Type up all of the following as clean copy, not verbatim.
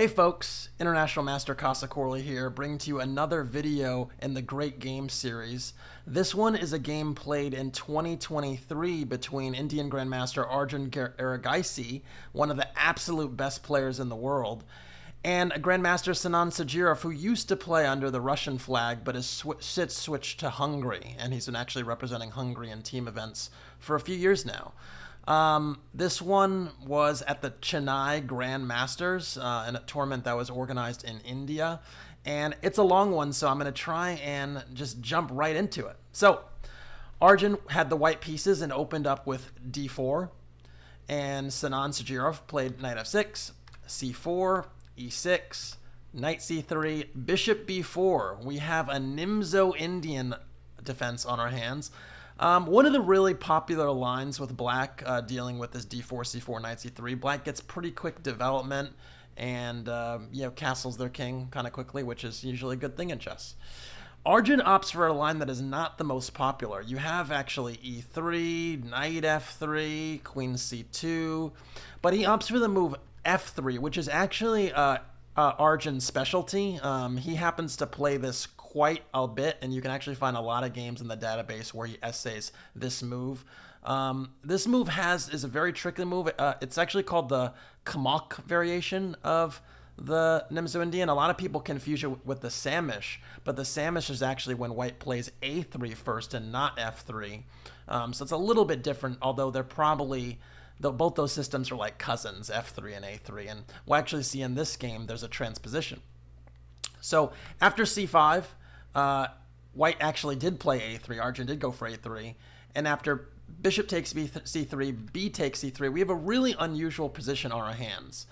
Hey folks, International Master Casa Corley here, bringing to you another video in the Great Game series. This one is a game played in 2023 between Indian Grandmaster Arjun and Erigaisi, one of the absolute best players in the world, and Grandmaster Sanan Sjugirov, who used to play under the Russian flag but has switched to Hungary, and he's been actually representing Hungary in team events for a few years now. This one was at the Chennai Grand Masters, in a tournament that was organized in India, and it's a long one, so I'm going to try and just jump right into it. So, Arjun had the white pieces and opened up with d4, and Sanan Sjugirov played knight f6, c4, e6, knight c3, bishop b4. We have a Nimzo Indian defense on our hands. One of the really popular lines with black dealing with this d4, c4, knight c3, black gets pretty quick development and castles their king kind of quickly, which is usually a good thing in chess. Arjun opts for a line that is not the most popular. You have actually e3, knight f3, queen c2, but he opts for the move f3, which is actually Arjun's specialty. He happens to play this quite a bit, and you can actually find a lot of games in the database where he essays this move. This move is a very tricky move. It's actually called the Kamok variation of the Nimzo Indian. A lot of people confuse it with the Samish, but the Samish is actually when white plays a3 first and not f3. So it's a little bit different, although they're probably both those systems are like cousins, f3 and a3, and we'll actually see in this game there's a transposition. So after c5, white actually did play a3. Arjun did go for a3, and after bishop takes c3, b takes c3, we have a really unusual position on our hands.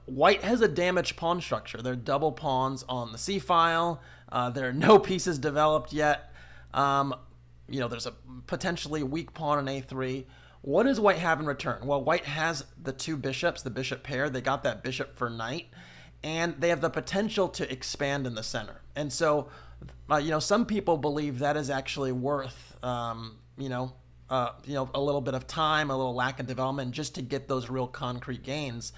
White has a damaged pawn structure. There are double pawns on the c-file. There are no pieces developed yet. There's a potentially weak pawn on a3. What does white have in return? Well, white has the two bishops, the bishop pair. They got that bishop for knight, and they have the potential to expand in the center. And so, some people believe that is actually worth, a little bit of time, a little lack of development, just to get those real concrete gains.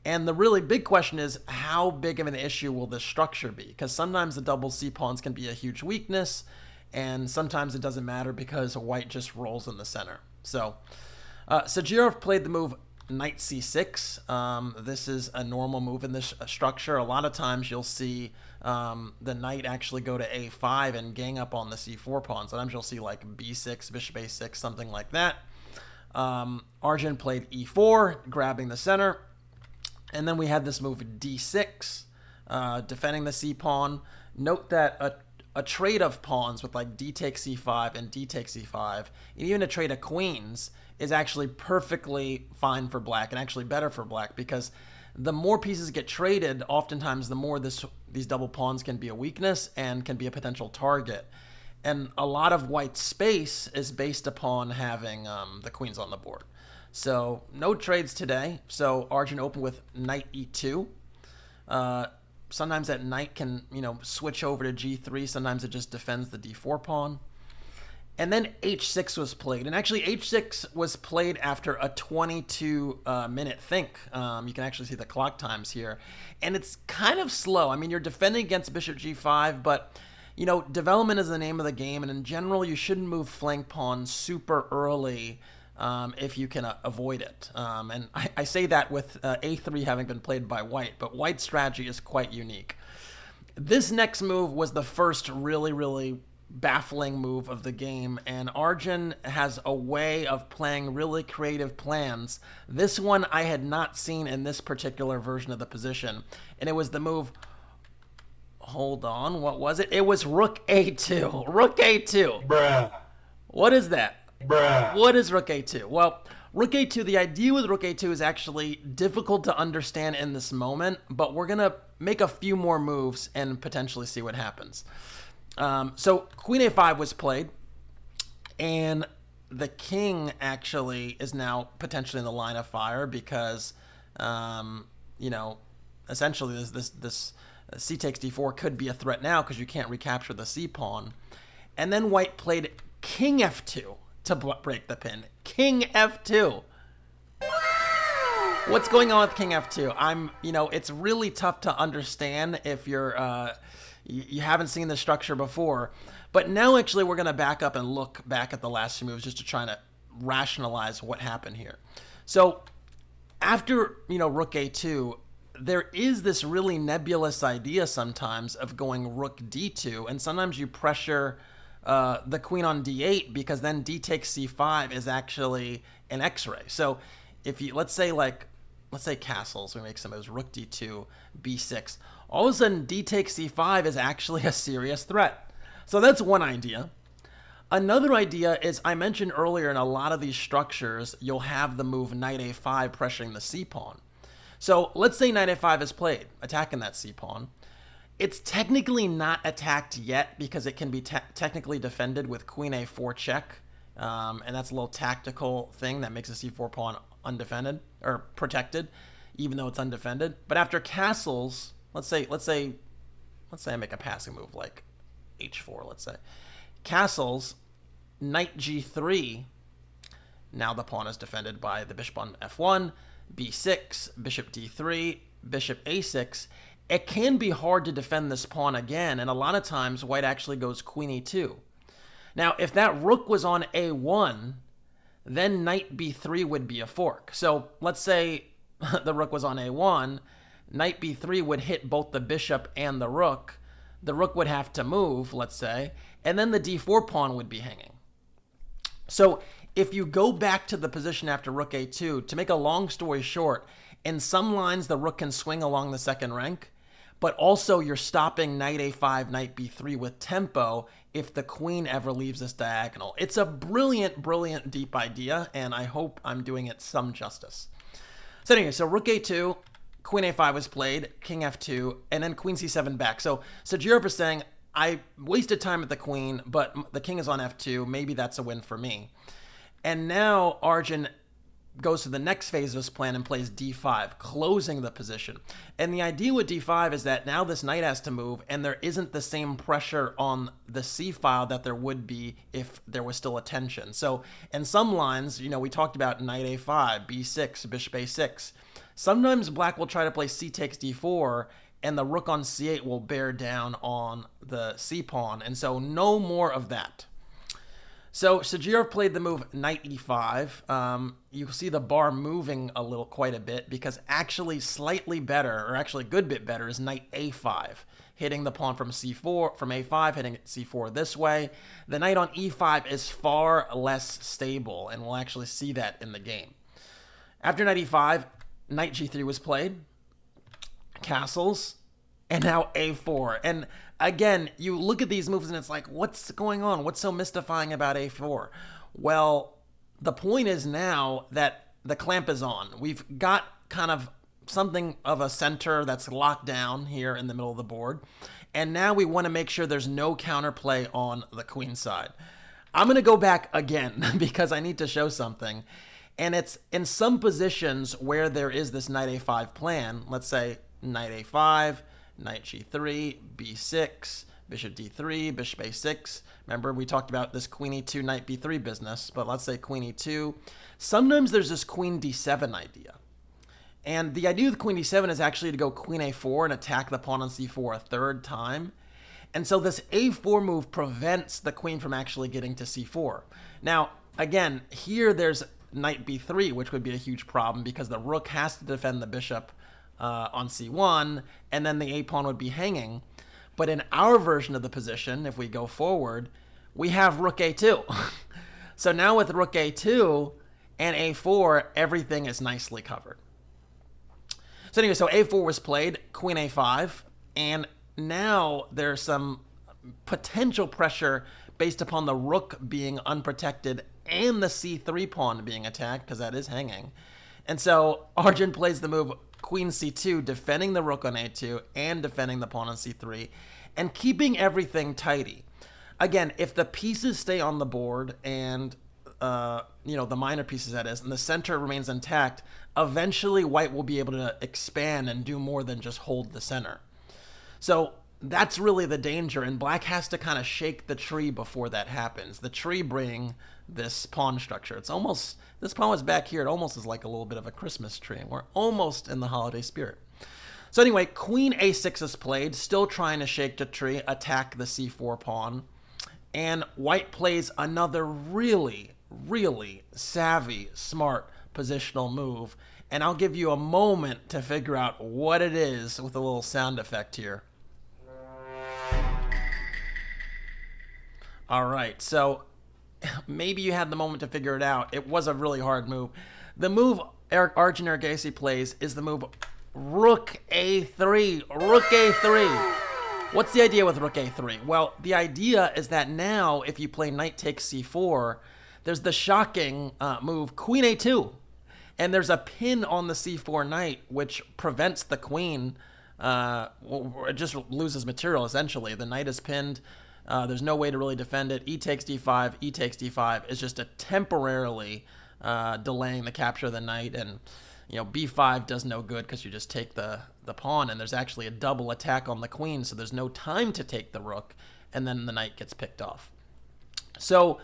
And the really big question is, how big of an issue will this structure be? Because sometimes the double c-pawns can be a huge weakness, and sometimes it doesn't matter because white just rolls in the center. So, Sjugirov played the move knight c6. This is a normal move in this structure. A lot of times you'll see the knight actually go to a5 and gang up on the c4 pawn. Sometimes you'll see like b6, bishop a6, something like that. Arjun played e4, grabbing the center. And then we had this move d6, defending the c-pawn. Note that a trade of pawns with like d takes c5 and d takes c5, and even a trade of queens is actually perfectly fine for black, and actually better for black, because the more pieces get traded, oftentimes the more these double pawns can be a weakness and can be a potential target. And a lot of white's space is based upon having the queens on the board. So no trades today. So Arjun opened with knight e2. Sometimes that knight can, switch over to g3. Sometimes it just defends the d4 pawn. And then h6 was played. And actually, h6 was played after a 22-minute think. You can actually see the clock times here. And it's kind of slow. I mean, you're defending against bishop g5, but, development is the name of the game. And in general, you shouldn't move flank pawns super early if you can avoid it. And I say that with a3 having been played by white, but white's strategy is quite unique. This next move was the first really, really baffling move of the game, and Arjun has a way of playing really creative plans. This one I had not seen in this particular version of the position, and it was the move, hold on, what was it? It was rook a2. Rook a2. Bruh. What is that? Bruh. What is rook a2? Well, rook a2, the idea with rook a2 is actually difficult to understand in this moment, but we're going to make a few more moves and potentially see what happens. So queen a5 was played, and the king actually is now potentially in the line of fire because, essentially this c takes d4 could be a threat now because you can't recapture the c-pawn. And then white played king f2 to break the pin. King f2. What's going on with King F2? It's really tough to understand if you haven't seen the structure before. But now actually we're going to back up and look back at the last few moves just to try to rationalize what happened here. So after, rook A2, there is this really nebulous idea sometimes of going rook D2, and sometimes you pressure the queen on D8 because then D takes C5 is actually an X-ray. So if you, let's say castles, we make some moves, rook D2, B6, all of a sudden D takes C5 is actually a serious threat. So that's one idea. Another idea is, I mentioned earlier, in a lot of these structures, you'll have the move knight A5 pressuring the C-pawn. So let's say knight A5 is played, attacking that C-pawn. It's technically not attacked yet because it can be technically defended with queen A4 check. And that's a little tactical thing that makes the C4 pawn undefended, or protected, even though it's undefended. But after castles, let's say I make a passing move like H4, let's say. Castles, knight G3, now the pawn is defended by the bishop on F1, B6, bishop D3, bishop A6. It can be hard to defend this pawn again, and a lot of times white actually goes queen E2. Now, if that rook was on A1, then knight B3 would be a fork. So let's say the rook was on A1, knight B3 would hit both the bishop and the rook. The rook would have to move, let's say, and then the D4 pawn would be hanging. So if you go back to the position after rook A2, to make a long story short, in some lines the rook can swing along the second rank, but also you're stopping knight A5, knight B3 with tempo if the queen ever leaves this diagonal. It's a brilliant, brilliant deep idea, and I hope I'm doing it some justice. So anyway, so rook A2, queen A5 was played, king F2, and then queen C7 back. So Sjugirov is saying, I wasted time at the queen, but the king is on F2. Maybe that's a win for me. And now Arjun goes to the next phase of his plan and plays D5, closing the position. And the idea with D5 is that now this knight has to move, and there isn't the same pressure on the C file that there would be if there was still a tension. So in some lines, we talked about knight A5, B6, bishop A6. Sometimes black will try to play C takes D4, and the rook on C8 will bear down on the C pawn, and so no more of that. So Sjugirov played the move knight E5. You see the bar moving quite a bit, because actually slightly better, or actually a good bit better, is knight A5, hitting the pawn from C4, from A5, hitting C4 this way. The knight on E5 is far less stable, and we'll actually see that in the game. After knight E5, knight G3 was played, castles, and now A4. And again, you look at these moves and it's like, what's going on? What's so mystifying about A4? Well, the point is now that the clamp is on. We've got kind of something of a center that's locked down here in the middle of the board. And now we want to make sure there's no counterplay on the queen side. I'm going to go back again because I need to show something. And it's in some positions where there is this knight A5 plan. Let's say knight A5, knight G3, B6, bishop D3, bishop A6. Remember, we talked about this queen E2, knight B3 business, but let's say queen E2. Sometimes there's this queen D7 idea. And the idea with queen D7 is actually to go queen A4 and attack the pawn on C4 a third time. And so this A4 move prevents the queen from actually getting to C4. Now, again, here there's knight B3, which would be a huge problem because the rook has to defend the bishop on C1, and then the A-pawn would be hanging. But in our version of the position, if we go forward, we have rook A2. So now with rook A2 and A4, everything is nicely covered. So anyway, so A4 was played, queen A5, and now there's some potential pressure based upon the rook being unprotected and the C3 pawn being attacked, because that is hanging. And so Arjun plays the move queen C2, defending the rook on A2 and defending the pawn on C3, and keeping everything tidy. Again, if the pieces stay on the board and the minor pieces that is, and the center remains intact, eventually white will be able to expand and do more than just hold the center. So that's really the danger, and black has to kind of shake the tree before that happens. The tree being this pawn structure. It's almost, this pawn was back here, it almost is like a little bit of a Christmas tree. We're almost in the holiday spirit. So anyway, queen a6 is played, still trying to shake the tree, attack the c4 pawn. And white plays another really, really savvy, smart positional move. And I'll give you a moment to figure out what it is with a little sound effect here. All right, so maybe you had the moment to figure it out. It was a really hard move. The move Arjun Erigaisi plays is the move Rook A3. Rook A3. What's the idea with Rook A3? Well, the idea is that now if you play knight takes c4, there's the shocking move Queen A2. And there's a pin on the c4 knight, which prevents the queen. It just loses material, essentially. The knight is pinned. There's no way to really defend it. E takes d5, E takes d5 is just a temporarily delaying the capture of the knight. And b5 does no good because you just take the pawn, and there's actually a double attack on the queen, so there's no time to take the rook, and then the knight gets picked off. So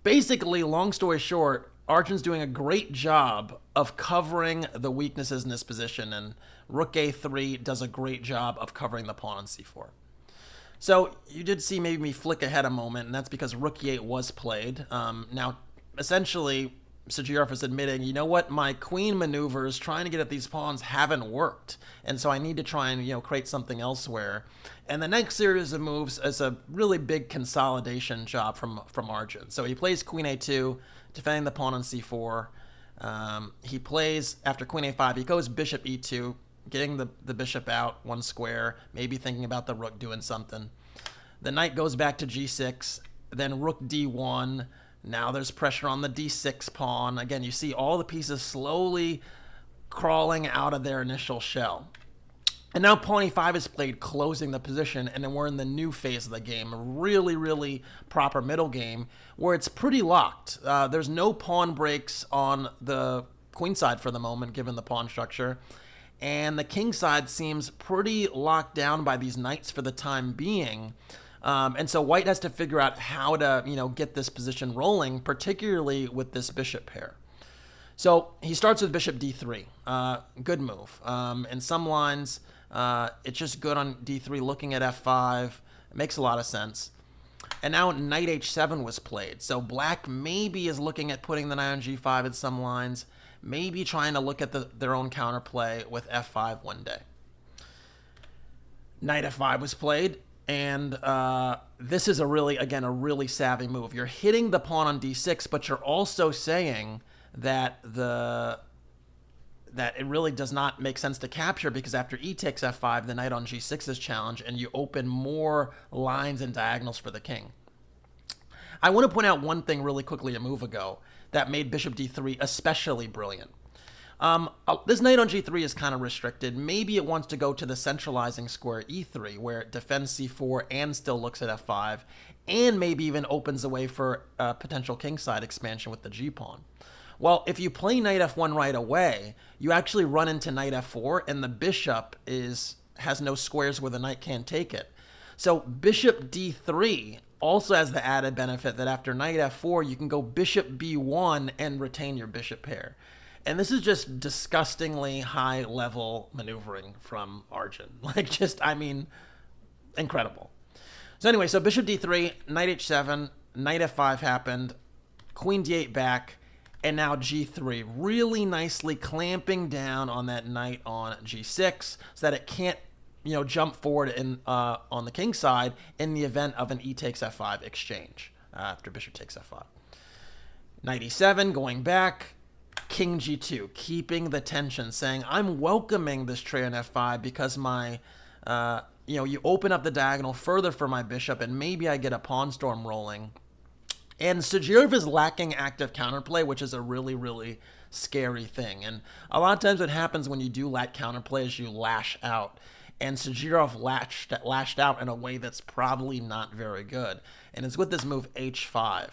basically, long story short, Arjun's doing a great job of covering the weaknesses in this position, and Rook A3 does a great job of covering the pawn on c4. So you did see maybe me flick ahead a moment, and that's because Rook E8 was played. Now, essentially, Sjugirov is admitting, you know what, my queen maneuvers trying to get at these pawns haven't worked, and so I need to try and create something elsewhere. And the next series of moves is a really big consolidation job from Arjun. So he plays Queen A2, defending the pawn on c4. He plays, after Queen A5, he goes Bishop E2, getting the bishop out one square, maybe thinking about the rook doing something. The knight goes back to G6, then Rook D1. Now there's pressure on the D6 pawn. Again, you see all the pieces slowly crawling out of their initial shell. And now Pawn E5 is played, closing the position, and then we're in the new phase of the game, a really, really proper middle game, where it's pretty locked. There's no pawn breaks on the queen side for the moment, given the pawn structure. And the king side seems pretty locked down by these knights for the time being. And so white has to figure out how to, get this position rolling, particularly with this bishop pair. So he starts with bishop d3. Good move. In some lines, it's just good on d3, looking at f5. It makes a lot of sense. And now knight h7 was played. So black maybe is looking at putting the knight on g5 in some lines, maybe trying to look at their own counterplay with f5 one day. Knight f5 was played. And this is a really savvy move. You're hitting the pawn on d6, but you're also saying that it really does not make sense to capture, because after e takes f5, the knight on g6 is challenged, and you open more lines and diagonals for the king. I want to point out one thing really quickly a move ago that made bishop d3 especially brilliant. This knight on g3 is kind of restricted. Maybe it wants to go to the centralizing square e3, where it defends c4 and still looks at f5, and maybe even opens the way for a potential kingside expansion with the g-pawn. Well, if you play knight f1 right away, you actually run into knight f4, and the bishop has no squares where the knight can't take it. So bishop d3 also has the added benefit that after knight f4, you can go bishop b1 and retain your bishop pair. And this is just disgustingly high-level maneuvering from Arjun. Incredible. So anyway, so bishop d3, knight h7, knight f5 happened, queen d8 back, and now g3, really nicely clamping down on that knight on g6 so that it can't, jump forward on the king side in the event of an e takes f5 exchange after bishop takes f5. Knight e7, going back. King g2, keeping the tension, saying, I'm welcoming this trade on f5 because you open up the diagonal further for my bishop, and maybe I get a pawn storm rolling. And Sjugirov is lacking active counterplay, which is a really, really scary thing. And a lot of times what happens when you do lack counterplay is you lash out. And Sjugirov lashed out in a way that's probably not very good. And it's with this move h5.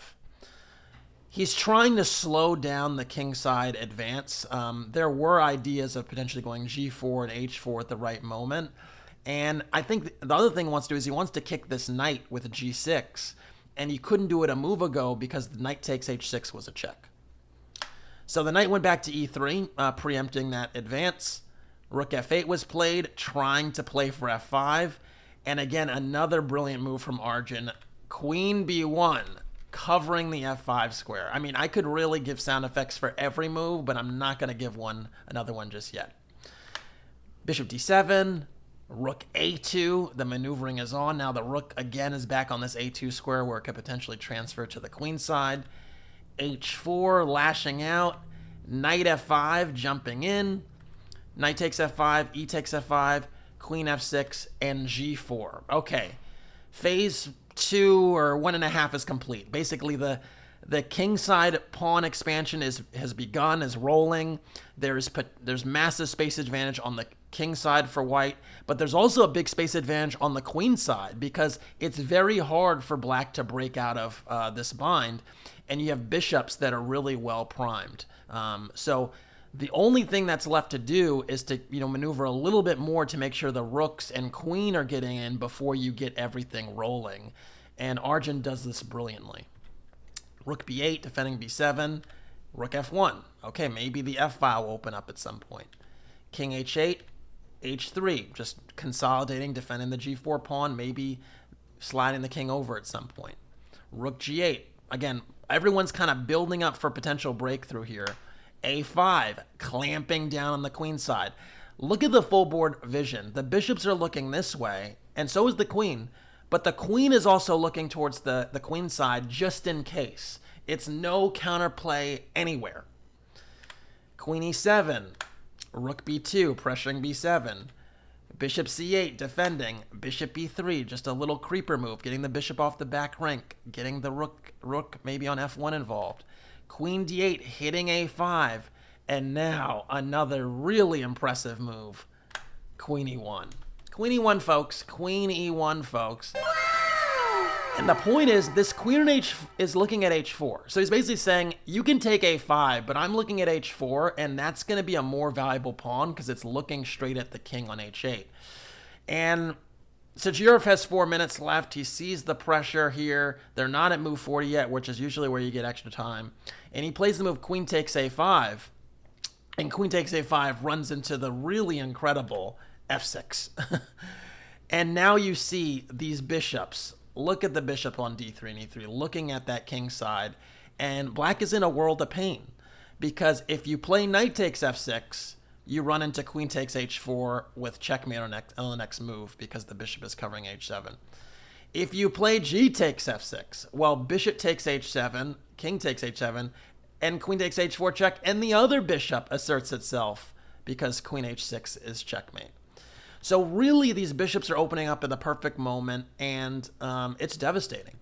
He's trying to slow down the kingside advance. There were ideas of potentially going g4 and h4 at the right moment. And I think the other thing he wants to do is he wants to kick this knight with g6. and you couldn't do it a move ago because the knight takes h6 was a check. So the knight went back to e3, preempting that advance. Rook f8 was played, trying to play for f5. And again, another brilliant move from Arjun. Queen b1, covering the f5 square. I mean, I could really give sound effects for every move, but I'm not going to give another one just yet. Bishop d7, rook a2. The maneuvering is on. Now the rook, again, is back on this a2 square where it could potentially transfer to the queen side. h4, lashing out. Knight f5, jumping in. Knight takes f5, e takes f5, queen f6, and g4. Okay, phase 2 or 1.5 is complete. Basically, the king side pawn expansion has begun, is rolling. There's massive space advantage on the king side for white, but there's also a big space advantage on the queen side because it's very hard for black to break out of this bind, and you have bishops that are really well primed. So the only thing that's left to do is to maneuver a little bit more to make sure the rooks and queen are getting in before you get everything rolling. And Arjun does this brilliantly. Rook b8, defending b7. Rook f1. Okay, maybe the f file will open up at some point. King h8, h3. Just consolidating, defending the g4 pawn, maybe sliding the king over at some point. Rook g8. Again, everyone's kind of building up for potential breakthrough here. a5, clamping down on the queen side. Look at the full board vision. The bishops are looking this way, and so is the queen. But the queen is also looking towards the queen side just in case. It's no counterplay anywhere. Queen e7, rook b2, pressuring b7. Bishop c8, defending. Bishop b3, just a little creeper move, getting the bishop off the back rank, getting the rook maybe on f1 involved. Queen d8, hitting a5, and now another really impressive move, queen e1. Queen e1, folks. Queen e1, folks. And the point is, this queen is looking at h4. So he's basically saying, you can take a5, but I'm looking at h4, and that's going to be a more valuable pawn because it's looking straight at the king on h8. And Sjugirov has 4 minutes left. He sees the pressure here. They're not at move 40 yet, which is usually where you get extra time. And he plays the move queen takes a5. And queen takes a5 runs into the really incredible f6. And now you see these bishops. Look at the bishop on d3 and e3, looking at that king side. And black is in a world of pain. Because if you play knight takes f6, you run into queen takes h4 with checkmate on the next move because the bishop is covering h7. If you play g takes f6, well, bishop takes h7, king takes h7, and queen takes h4 check, and the other bishop asserts itself because queen h6 is checkmate. So really, these bishops are opening up at the perfect moment, and it's devastating.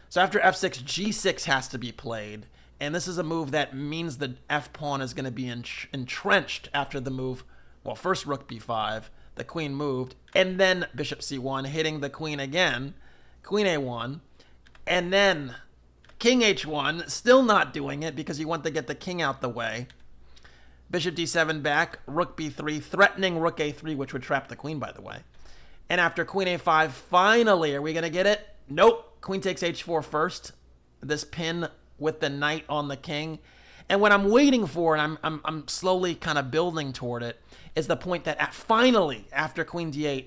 So after f6, g6 has to be played. And this is a move that means the f-pawn is going to be entrenched after the move. Well, first rook b5, the queen moved, and then bishop c1, hitting the queen again, queen a1, and then king h1, still not doing it because you want to get the king out the way. Bishop d7 back, rook b3, threatening rook a3, which would trap the queen, by the way. And after queen a5, finally, are we going to get it? Nope. Queen takes h4 first. This pin with the knight on the king. And what I'm waiting for, and I'm slowly kind of building toward it, is the point that finally, after queen d8,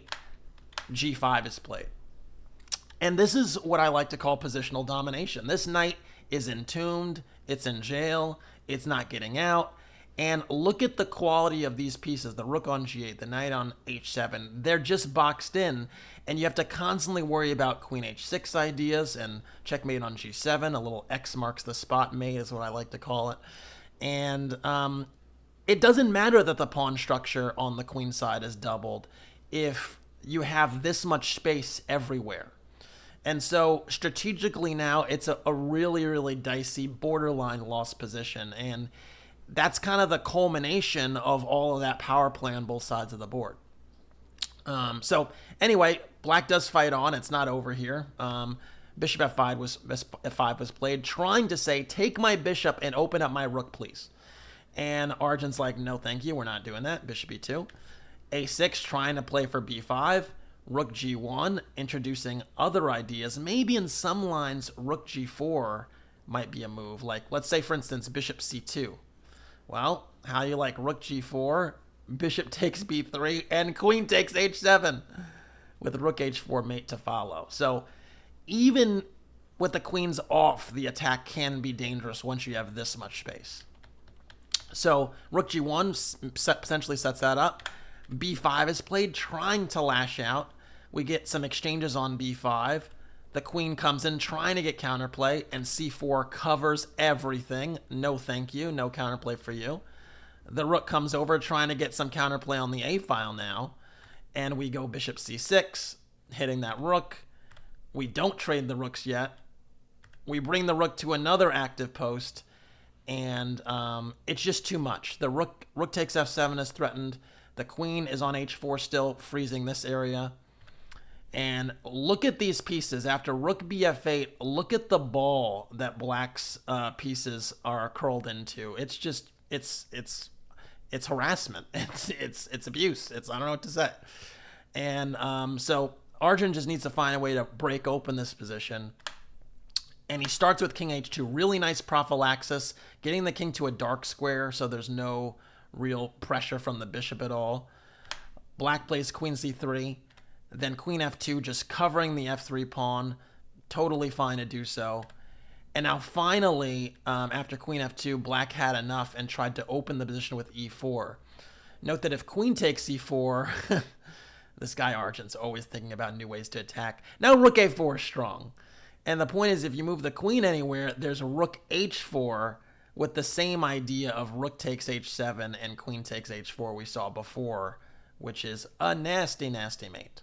g5 is played. And this is what I like to call positional domination. This knight is entombed, it's in jail, it's not getting out. And look at the quality of these pieces, the rook on g8, the knight on h7. They're just boxed in, and you have to constantly worry about queen h6 ideas and checkmate on g7. A little X marks the spot mate is what I like to call it. And it doesn't matter that the pawn structure on the queen side is doubled if you have this much space everywhere. And so strategically now, it's a really, really dicey, borderline lost position. And that's kind of the culmination of all of that power play on both sides of the board. So anyway, black does fight on. It's not over here. Bishop f5 was played, trying to say, take my bishop and open up my rook, please. And Arjun's like, no, thank you. We're not doing that. Bishop e2. a6, trying to play for b5. Rook G1, introducing other ideas. Maybe in some lines, Rook G4 might be a move. Like, let's say, for instance, Bishop C2. Well, how do you like Rook G4, Bishop takes B3, and Queen takes H7 with Rook H4 mate to follow. So even with the queens off, the attack can be dangerous once you have this much space. So Rook G1 potentially sets that up. B5 is played, trying to lash out. We get some exchanges on B5. The queen comes in trying to get counterplay, and C4 covers everything. No thank you, no counterplay for you. The rook comes over trying to get some counterplay on the A file now, and we go Bishop C6, hitting that rook. We don't trade the rooks yet. We bring the rook to another active post, and it's just too much. The rook takes F7 is threatened. The queen is on H4 still, freezing this area. And look at these pieces. After Rook Bf8, look at the ball that Black's pieces are curled into. It's just, it's harassment. It's abuse. I don't know what to say. And so Arjun just needs to find a way to break open this position. And he starts with King H2. Really nice prophylaxis, getting the king to a dark square so there's no real pressure from the bishop at all. Black plays Queen C3. Then Queen F2, just covering the F3 pawn. Totally fine to do so. And now finally, after Queen F2, Black had enough and tried to open the position with E4. Note that if Queen takes E4, this guy Arjun's always thinking about new ways to attack. Now Rook A4 is strong. And the point is, if you move the queen anywhere, there's Rook H4 with the same idea of Rook takes H7 and Queen takes H4 we saw before, which is a nasty, nasty mate.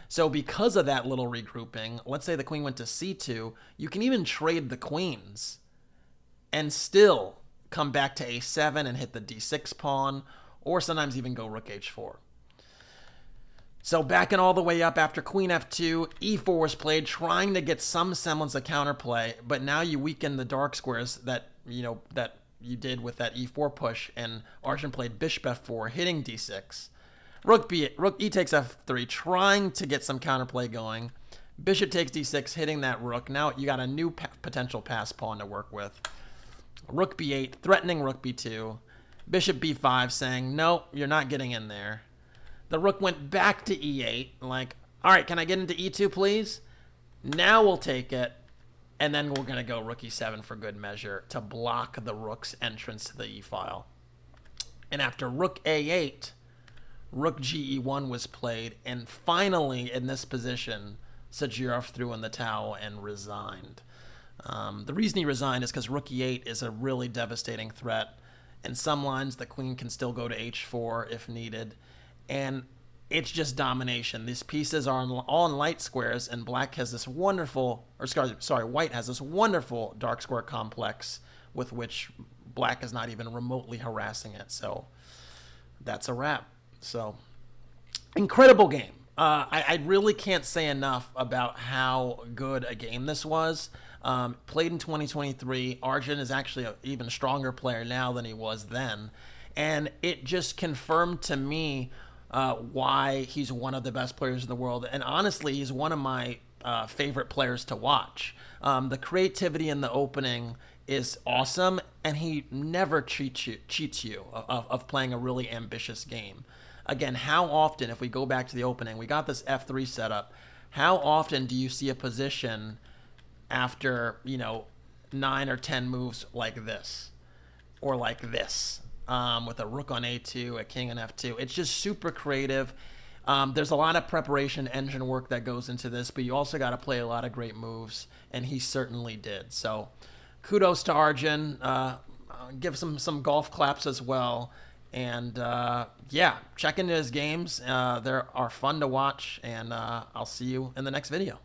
So because of that little regrouping, let's say the queen went to C2, you can even trade the queens and still come back to A7 and hit the D6 pawn, or sometimes even go Rook H4. So backing all the way up after Queen F2, E4 was played, trying to get some semblance of counterplay, but now you weaken the dark squares that you did with that E4 push, and Arjun played Bishop F4, hitting D6. Rook E takes F3, trying to get some counterplay going. Bishop takes D6, hitting that rook. Now you got a new potential pass pawn to work with. Rook B8, threatening Rook B2. Bishop B5, saying, no, you're not getting in there. The rook went back to E8, like, all right, can I get into E2, please? Now we'll take it, and then we're going to go Rook E7 for good measure to block the rook's entrance to the E file. And after Rook A8, Rook GE1 was played, and finally, in this position, Sjugirov threw in the towel and resigned. The reason he resigned is because Rook E8 is a really devastating threat. In some lines, the queen can still go to H4 if needed, and it's just domination. These pieces are all in light squares, and Black has this wonderful, White has this wonderful dark square complex with which Black is not even remotely harassing it. So that's a wrap. So, incredible game. I really can't say enough about how good a game this was. Played in 2023. Arjun is actually an even stronger player now than he was then. And it just confirmed to me why he's one of the best players in the world. And honestly, he's one of my favorite players to watch. The creativity in the opening is awesome, and he never cheats you of playing a really ambitious game. Again, how often, if we go back to the opening, we got this F3 setup. How often do you see a position after, 9 or 10 moves like this? Or like this, with a rook on A2, a king on F2. It's just super creative. There's a lot of preparation engine work that goes into this, but you also got to play a lot of great moves, and he certainly did. So kudos to Arjun. Give some golf claps as well. And yeah, check into his games. They are fun to watch, and I'll see you in the next video.